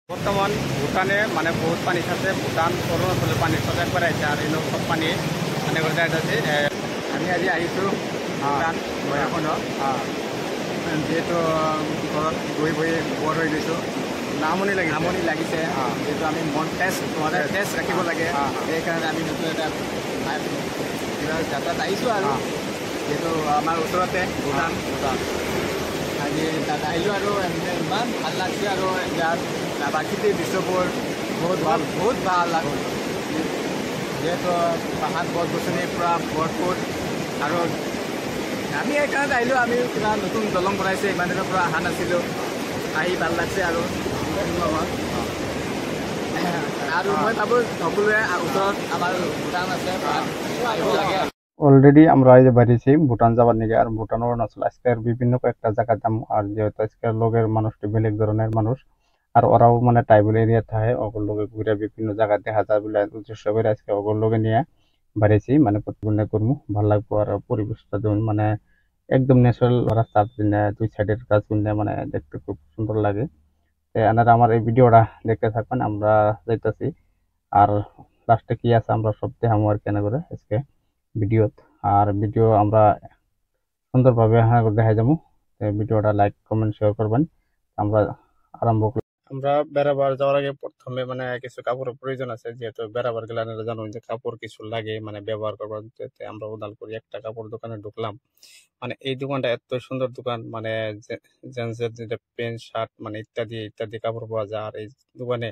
বর্তমান ভুটানে মানে বহুত পানির সাথে ভুটান অরুণাচলের পানির সাথে একবারে আছে আর এগুলো সব পানি মানে করে যাইতেছে আমি আজি আহিছোঁ ভুটান ভৈৰৱকুণ্ড যিহেতু ঘৰত গৈ বৰ হৈ গৈছোঁ আমনি লাগিছে যিহেতু আমি মন ফ্ৰেছ ৰাখিব লাগে সেইকাৰণে আমি নতুন এটা কিবা যাত্ৰাত আহিছোঁ আৰু যিহেতু আমাৰ ওচৰতে ভুটান আজি তাত আহিলোঁ আৰু ইমান ভাল লাগছে আৰু ইয়াত প্ৰাকৃতিক দৃশ্যবোৰ বহুত ভাল লাগে যিহেতু পাহাৰ গছ গছনিৰ পৰা ভৰপূৰ আৰু আমি সেইকাৰণে আহিলোঁ আমি কিবা নতুন দলং বনাইছে ইমান দিনৰ পৰা অহা নাছিলোঁ আহি ভাল লাগছে আৰু আৰু মই ভাবোঁ সকলোৱে ওচৰত আমাৰ ভুটান আছে আহিব লাগে। অলরেডি আমরা এই যে বাইরেছি ভুটান যাবার নিগে আর ভুটান অরুণাচল আজকের বিভিন্ন কয়েকটা জায়গা যাম আর যেহেতু আজকের লোকের মানুষটি বেলেগ ধরনের মানুষ আর ওরাও মানে ট্রাইবেল এরিয়া থাকে ওগুলো লোকে ঘুরে বিভিন্ন জায়গা দেখা যায় বলে উদ্দেশ্য করে আজকে ওগুলো লোকে নিয়ে বাইরেছি মানে প্রতিদিনে করবো ভালো লাগবো আর পরিবেশটা যেমন মানে একদম ন্যাচারাল রাস্তার দুই সাইডের গাছগুলো মানে দেখতে খুব সুন্দর লাগে। আপনারা আমার এই ভিডিওটা দেখতে থাকবেন আমরা যাইতেছি আর লাস্টে কি আছে আমরা সব দেখাবো আর কেন করে আজকে ভিডিওত আর ভিডিও আমরা সুন্দরভাবে দেখাই যাবো। ভিডিওটা লাইক কমেন্ট শেয়ার করবেন। আমরা আরম্ভ করি। আমরা বেড়াবার যাওয়ার আগে প্রথমে মানে কিছু কাপড়ের প্রয়োজন আছে যেহেতু বেড়াবার গেলে আপনারা জানেন যে কাপড় কিছু লাগে মানে ব্যবহার করবার আমরা উদালপুরি একটা কাপড় দোকানে ঢুকলাম মানে এই দোকানটা এত সুন্দর দোকান মানে জেন্টসের যেটা প্যান্ট শার্ট মানে ইত্যাদি ইত্যাদি কাপড় পাওয়া যায় আর এই দোকানে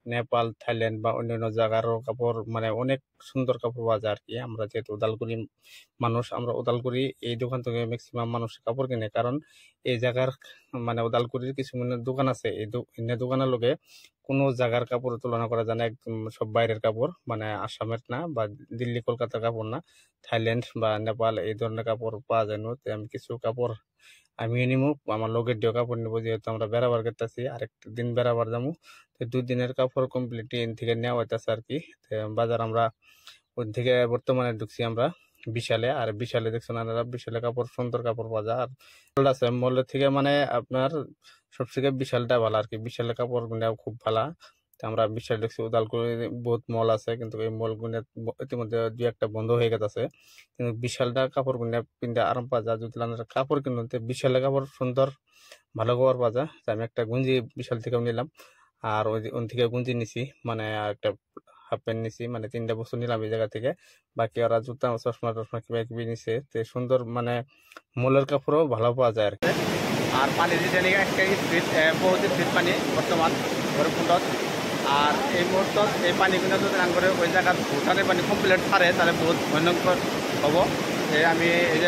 নেপাল থাইল্যান্ড বা অন্যান্য জায়গারও কাপড় মানে অনেক সুন্দর কাপড় পাওয়া যায় আর কি। আমরা যেহেতু উদালগুড়ি মানুষ আমরা উদালগুড়ি এই দোকান থেকে ম্যাক্সিমাম মানুষ কাপড় কিনে কারণ এই জায়গার মানে উদালগুড়ির কিছু দোকান আছে এই দোকানের লোকে কোনো জায়গার কাপড় তুলনা করা যায় না একদম সব বাইরের কাপড় মানে আসামের না বা দিল্লি কলকাতার কাপড় না থাইল্যান্ড বা নেপাল এই ধরনের কাপড় পাওয়া যায় না। আমি কিছু কাপড় আমি নিবো আমার লোকের দিয়ে কাপড় নিবো যেহেতু আমরা বেড়াবার করতেছি আরেকটা দিন বেড়াবার যাবো দুদিনের কাপড় কমপ্লিট এন থেকে নেওয়া হইতেছে আর কি। বাজার আমরা ওই থেকে বর্তমানে ঢুকছি আমরা বিশালে আর বিশালে দেখছেন আপনারা বিশালে কাপড় সুন্দর কাপড় পাওয়া যায় আর মল আছে মলের থেকে মানে আপনার সবথেকে বিশালটা ভালো আর কি বিশালের কাপড় গুলো খুব ভালো। আমরা বিশাল ঢুকছি উদালগুড়ি বহুত মল আছে কিন্তু এই মল গুলো ইতিমধ্যে দুই একটা বন্ধ হয়ে গেছে কিন্তু বিশালটা কাপড় গুলো কিনতে আরাম পাওয়া যায় যদি আপনারা কাপড় কিনুন বিশালের কাপড় সুন্দর ভালো কাপড় পাওয়া যায়। আমি একটা গুঞ্জি বিশাল থেকে নিলাম আর ওই থেকে গুঞ্জি নিছি মানে একটা হাফ প্যান্ট নিছি মানে 3টা বস্তু নিলাম এই জায়গা থেকে বাকি ওরা জুতা চশমা টশমা কিবা কিবি নিছে সুন্দর মানে মলের কাপড়ও ভালো পাওয়া যায় আর কি। আর পানি দিতে নিয়ে একটা স্পিড বহুত স্পিড পানি বর্তমান ভৈরৱকুণ্ডত আর এই মুহূর্তত এই পানিগুলো যদি রান করে ওই জায়গাত ভুটানের পানি কমপ্লিট ছাড়ে তাহলে বহুত ভয়ঙ্কর হব। আমি এই যে